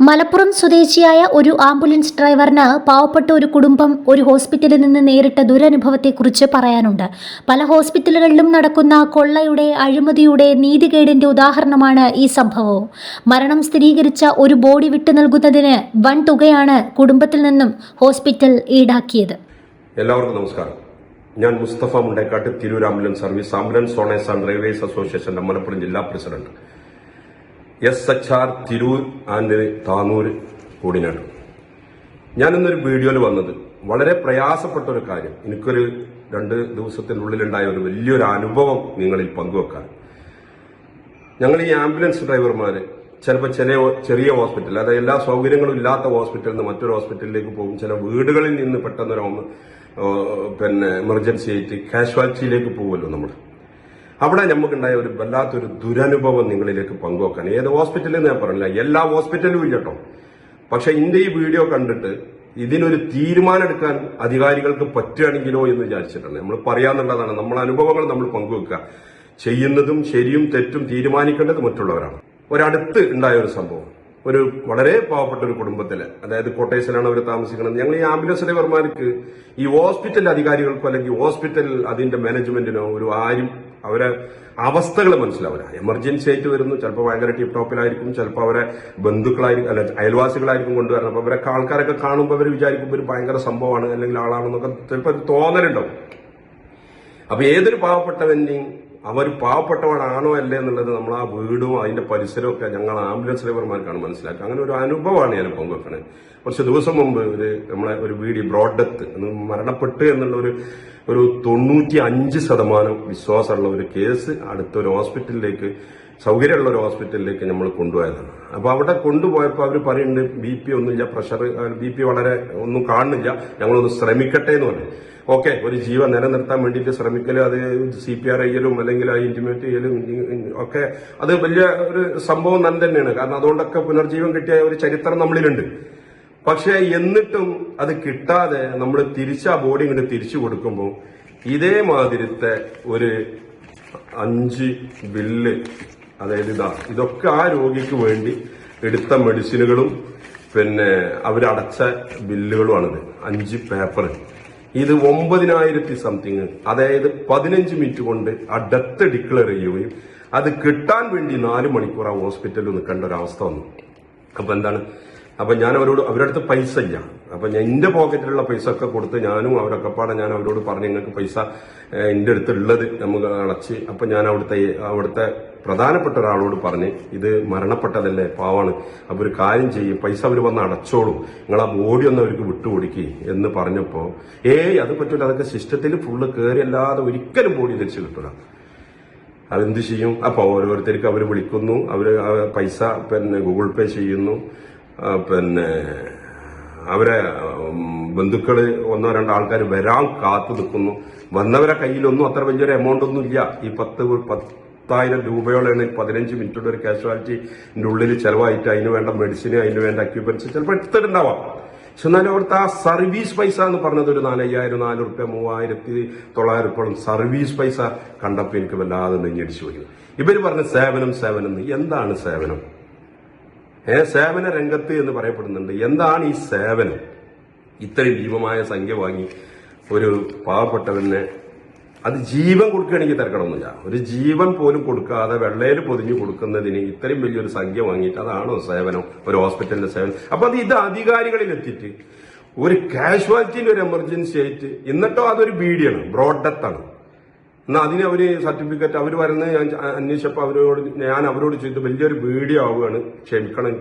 മലപ്പുറം സ്വദേശിയായ ഒരു ആംബുലൻസ് ഡ്രൈവറിന് പാവപ്പെട്ട ഒരു കുടുംബം ഒരു ഹോസ്പിറ്റലിൽ നിന്ന് നേരിട്ട ദുരനുഭവത്തെക്കുറിച്ച് പറയാനുണ്ട്. പല ഹോസ്പിറ്റലുകളിലും നടക്കുന്ന കൊള്ളയുടെ, അഴിമതിയുടെ, നീതികേടിന്റെ ഉദാഹരണമാണ് ഈ സംഭവവും. മരണം സ്ഥിരീകരിച്ച ഒരു ബോഡി വിട്ടു നൽകുന്നതിന് വൻ തുകയാണ് കുടുംബത്തിൽ നിന്നും ഹോസ്പിറ്റൽ ഈടാക്കിയത്. എല്ലാവർക്കും നമസ്കാരം. ഞാൻ Mustafa Mundekkat, Tirur ambulance service, ambulance owners and drivers അസോസിയേഷന്റെ മലപ്പുറം ജില്ലാ president, SHR Tirur and Tanur coordinator. ഞാനിന്നൊരു വീഡിയോയിൽ വന്നത് വളരെ പ്രയാസപ്പെട്ട ഒരു കാര്യം, എനിക്കൊരു 2 ദിവസത്തിനുള്ളിലുണ്ടായ ഒരു വലിയൊരു അനുഭവം നിങ്ങളിൽ പങ്കുവെക്കാൻ. ഞങ്ങൾ ഈ ആംബുലൻസ് ഡ്രൈവർമാര് ചിലപ്പോൾ ചെറിയ ഹോസ്പിറ്റൽ, അതായത് എല്ലാ സൗകര്യങ്ങളും ഇല്ലാത്ത ഹോസ്പിറ്റലിൽ നിന്ന് മറ്റൊരു ഹോസ്പിറ്റലിലേക്ക് പോകും. ചില വീടുകളിൽ നിന്ന് പെട്ടെന്നൊരു എമർജൻസി ആയിട്ട് കാഷ്വാലിറ്റിയിലേക്ക് പോകുമല്ലോ നമ്മൾ. അവിടെ നമുക്കുണ്ടായ ഒരു വല്ലാത്തൊരു ദുരനുഭവം നിങ്ങളിലേക്ക് പങ്കുവെക്കാൻ. ഏത് ഹോസ്പിറ്റലിൽ ഞാൻ പറഞ്ഞില്ല, എല്ലാ ഹോസ്പിറ്റലും ഇല്ല കേട്ടോ. പക്ഷെ ഇന്റെ ഈ വീഡിയോ കണ്ടിട്ട് ഇതിനൊരു തീരുമാനം എടുക്കാൻ അധികാരികൾക്ക് പറ്റുകയാണെങ്കിലോ എന്ന് വിചാരിച്ചിട്ടുണ്ട്. നമ്മൾ പറയാന്നുള്ളതാണ്, നമ്മളെ അനുഭവങ്ങൾ നമ്മൾ പങ്കുവെക്കുക. ചെയ്യുന്നതും ശരിയും തെറ്റും തീരുമാനിക്കേണ്ടത് മറ്റുള്ളവരാണ്. ഒരടുത്ത് ഉണ്ടായ ഒരു സംഭവം, ഒരു വളരെ പാവപ്പെട്ട ഒരു കുടുംബത്തില്, അതായത് കോട്ടേഴ്സിലാണ് അവർ താമസിക്കുന്നത്. ഞങ്ങൾ ഈ ആംബുലൻസ് ഡ്രൈവർമാർക്ക് ഈ ഹോസ്പിറ്റൽ അധികാരികൾക്കോ അല്ലെങ്കിൽ ഹോസ്പിറ്റൽ അതിന്റെ മാനേജ്മെന്റിനോ ആരും അവരെ അവസ്ഥകൾ മനസ്സിലാവില്ല. എമർജൻസി ആയിട്ട് വരുന്നു, ചിലപ്പോൾ ഭയങ്കര ടിപ്പ് ടോപ്പിലായിരിക്കും, ചിലപ്പോൾ അവരെ ബന്ധുക്കളായിരിക്കും, അല്ല അയൽവാസികളായിരിക്കും കൊണ്ടുവരണം. അപ്പൊ അവരൊക്കെ ആൾക്കാരൊക്കെ കാണുമ്പോൾ അവർ വിചാരിക്കുമ്പോൾ ഒരു ഭയങ്കര സംഭവമാണ് അല്ലെങ്കിൽ ആളാണെന്നൊക്കെ ചിലപ്പോൾ തോന്നലുണ്ടാവും. അപ്പൊ ഏതൊരു പാവപ്പെട്ടവന്റെയും അവർ പാവപ്പെട്ടവനാണോ അല്ലേ എന്നുള്ളത് നമ്മൾ ആ വീടും അതിന്റെ പരിസരവും ഒക്കെ ഞങ്ങൾ ആംബുലൻസ് ഡ്രൈവർമാർക്കാണ് മനസ്സിലാക്കുക. അങ്ങനെ ഒരു അനുഭവമാണ് ഞാൻ പങ്കുവെക്കണേ. കുറച്ച് ദിവസം മുമ്പ് നമ്മളെ ഒരു വീഡിയോ ബ്രോഡ് ഡെത്ത് മരണപ്പെട്ട് എന്നുള്ള ഒരു 95% വിശ്വാസമുള്ള ഒരു കേസ് അടുത്തൊരു ഹോസ്പിറ്റലിലേക്ക്, സൗകര്യമുള്ള ഒരു ഹോസ്പിറ്റലിലേക്ക് നമ്മൾ കൊണ്ടുപോയതാണ്. അപ്പൊ അവിടെ കൊണ്ടുപോയപ്പോൾ അവർ പറയുന്നുണ്ട് BP ഒന്നുമില്ല, പ്രഷർ BP വളരെ ഒന്നും കാണുന്നില്ല, ഞങ്ങളൊന്ന് ശ്രമിക്കട്ടെ എന്ന് പറഞ്ഞു. ഓക്കെ, ഒരു ജീവൻ നിലനിർത്താൻ വേണ്ടിയിട്ട് ശ്രമിക്കലും അത് CPR ചെയ്യലും അല്ലെങ്കിൽ ഇന്റിമേറ്റ് ചെയ്യലും ഒക്കെ അത് വലിയ ഒരു സംഭവം തന്നെയാണ്. കാരണം അതുകൊണ്ടൊക്കെ പുനർജീവൻ കിട്ടിയ ഒരു ചരിത്രം നമ്മളിലുണ്ട്. പക്ഷെ എന്നിട്ടും അത് കിട്ടാതെ നമ്മൾ ആ ബോഡി ഇങ്ങോട്ട് തിരിച്ചു കൊടുക്കുമ്പോൾ ഇതേമാതിരത്തെ ഒരു 5 ബില്ല്, അതായത് ഇതൊക്കെ ആ രോഗിക്ക് വേണ്ടി എടുത്ത മെഡിസിനുകളും പിന്നെ അവരടച്ച ബില്ലുകളുമാണിത്. 5 പേപ്പർ. ഇത് 9,000 സംതിങ്, അതായത് 15 മിനിറ്റ് കൊണ്ട് ആ ഡെത്ത് ഡിക്ലെയർ ചെയ്യുകയും അത് കിട്ടാൻ വേണ്ടി 4 മണിക്കൂർ ആ ഹോസ്പിറ്റലിൽ നിൽക്കേണ്ട ഒരു അവസ്ഥ വന്നു. അപ്പൊ എന്താണ്, അപ്പൊ ഞാൻ അവരുടെ അടുത്ത് പൈസ ഇല്ല. അപ്പൊ ഞാൻ എന്റെ പോക്കറ്റിലുള്ള പൈസ ഒക്കെ കൊടുത്ത് ഞാനും അവരൊക്കെ പാടെ ഞാൻ അവരോട് പറഞ്ഞു, നിങ്ങൾക്ക് പൈസ എന്റെ അടുത്തുള്ളത് നമുക്ക് അടച്ച്. അപ്പൊ ഞാൻ അവിടുത്തെ പ്രധാനപ്പെട്ട ഒരാളോട് പറഞ്ഞ്, ഇത് മരണപ്പെട്ടതല്ലേ, പാവാണ്, അപ്പൊ ഒരു കാര്യം ചെയ്യും, പൈസ അവർ വന്ന് അടച്ചോളും, നിങ്ങൾ ആ ബോഡി ഒന്ന് അവർക്ക് വിട്ടുകൊടുക്കി എന്ന് പറഞ്ഞപ്പോ അത് പറ്റൂല, അതൊക്കെ സിസ്റ്റത്തിൽ ഫുള്ള് കയറി അല്ലാതെ ഒരിക്കലും ബോഡി തിരിച്ചു കിട്ടൂല. അതെന്ത് ചെയ്യും? അപ്പൊ ഓരോരുത്തർക്ക് അവർ വിളിക്കുന്നു, അവര് പൈസ ഗൂഗിൾ പേ ചെയ്യുന്നു. അവരെ ബന്ധുക്കള് 1-2 ആൾക്കാർ വരാൻ കാത്തു നിൽക്കുന്നു. വന്നവരെ കയ്യിലൊന്നും അത്ര വലിയൊരു എമൗണ്ട് ഒന്നും ഇല്ല. ഈ 10,000 രൂപയോളാണ് 15 മിനിറ്റുള്ള ഒരു കാഷ്വാലിറ്റിന്റെ ഉള്ളിൽ ചെലവായിട്ട് അതിന് വേണ്ട മെഡിസിന്, അതിന് വേണ്ട അക്യുപൻസ് ചിലപ്പോൾ എടുത്തിട്ടുണ്ടാവാം. പക്ഷെ എന്നാലും അവിടുത്തെ ആ സർവീസ് പൈസ എന്ന് പറഞ്ഞത് ഒരു 4,500, 4 രൂപ, 3,900 സർവീസ് പൈസ കണ്ടപ്പോൾ എനിക്ക് വല്ലാതെ നെഞ്ഞടിച്ചു പോയി. ഇവര് പറഞ്ഞ സേവനം എന്ന്. എന്താണ് സേവനം? സേവന രംഗത്ത് എന്ന് പറയപ്പെടുന്നുണ്ട്. എന്താണ് ഈ സേവനം? ഇത്രയും ഭീമമായ സംഖ്യ വാങ്ങി ഒരു പാവപ്പെട്ടവന് അത് ജീവൻ കൊടുക്കുകയാണെങ്കിൽ തിരക്കണമെന്നില്ല. ഒരു ജീവൻ പോലും കൊടുക്കാതെ വെള്ളയിൽ പൊതിഞ്ഞു കൊടുക്കുന്നതിന് ഇത്രയും വലിയൊരു സംഖ്യ വാങ്ങിയിട്ട് അതാണോ സേവനം? ഒരു ഹോസ്പിറ്റലിന്റെ സേവനം? അപ്പൊ ഇത് അധികാരികളിൽ എത്തിയിട്ട് ഒരു കാഷ്വാലിറ്റിയിൽ ഒരു എമർജൻസി ആയിട്ട്, എന്നിട്ടോ അതൊരു ബീഡിയാണ്, ബ്രോഡ് ഡെത്ത് ആണ്. എന്നാൽ അതിന് അവര് സർട്ടിഫിക്കറ്റ് അവർ വരുന്നത് ഞാൻ അന്വേഷിച്ചപ്പോൾ ഞാൻ അവരോട് ചെയ്ത് വലിയൊരു വീഡിയോ ആവുകയാണ്, ക്ഷമിക്കണം,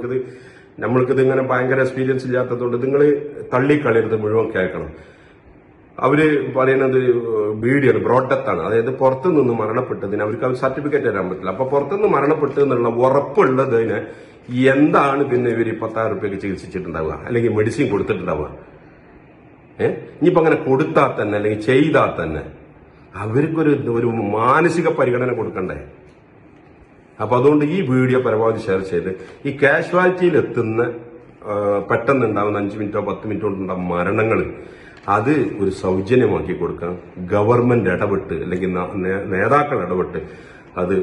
നമ്മൾക്കിത് ഇങ്ങനെ ഭയങ്കര എക്സ്പീരിയൻസ് ഇല്ലാത്തതുകൊണ്ട് നിങ്ങൾ തള്ളിക്കളയരുത്, മുഴുവൻ കേൾക്കണം. അവര് പറയുന്നത് ബീഡിയാണ്, ബ്രോഡ് ഡെത്ത് ആണ്. അതായത് പുറത്തുനിന്ന് മരണപ്പെട്ടതിന് അവർക്ക് സർട്ടിഫിക്കറ്റ് തരാൻ പറ്റില്ല. അപ്പൊ പുറത്തുനിന്ന് മരണപ്പെട്ടു എന്നുള്ള ഉറപ്പുള്ളതിന് എന്താണ് പിന്നെ ഇവർ 10,000 രൂപയ്ക്ക് ചികിത്സിച്ചിട്ടുണ്ടാവുക അല്ലെങ്കിൽ മെഡിസിൻ കൊടുത്തിട്ടുണ്ടാവുക? ഇനിയിപ്പോ അങ്ങനെ കൊടുത്താൽ തന്നെ അല്ലെങ്കിൽ ചെയ്താൽ തന്നെ അവർക്കൊരു മാനസിക പരിഗണന കൊടുക്കണ്ടേ? അപ്പൊ അതുകൊണ്ട് ഈ വീഡിയോ പരമാവധി ഷെയർ ചെയ്ത് ഈ കാഷ്വാലിറ്റിയിൽ എത്തുന്ന പെട്ടെന്നുണ്ടാവുന്ന 5 മിനിറ്റോ 10 മിനിറ്റോ കൊണ്ടുണ്ടാകുന്ന മരണങ്ങൾ അത് ഒരു സൗജന്യമാക്കി കൊടുക്കാൻ ഗവൺമെന്റ് ഇടപെട്ട് അല്ലെങ്കിൽ നേതാക്കൾ ഇടപെട്ട് അത്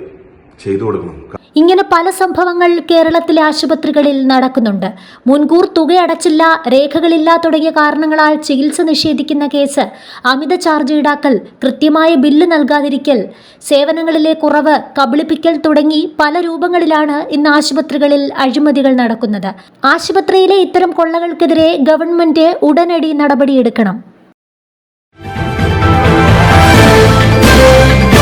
ചെയ്തു കൊടുക്കണം. ഇങ്ങനെ പല സംഭവങ്ങൾ കേരളത്തിലെ ആശുപത്രികളിൽ നടക്കുന്നുണ്ട്. മുൻകൂർ തുക അടച്ചില്ല, രേഖകളില്ല തുടങ്ങിയ കാരണങ്ങളാൽ ചികിത്സ നിഷേധിക്കുന്ന കേസ്, അമിത ചാർജ് ഈടാക്കൽ, കൃത്യമായ ബില്ല് നൽകാതിരിക്കൽ, സേവനങ്ങളിലെ കുറവ്, കബളിപ്പിക്കൽ തുടങ്ങി പല രൂപങ്ങളിലാണ് ഇന്ന് ആശുപത്രികളിൽ അഴിമതികൾ നടക്കുന്നത്. ആശുപത്രിയിലെ ഇത്തരം കൊള്ളകൾക്കെതിരെ ഗവൺമെന്റ് ഉടനടി നടപടിയെടുക്കണം.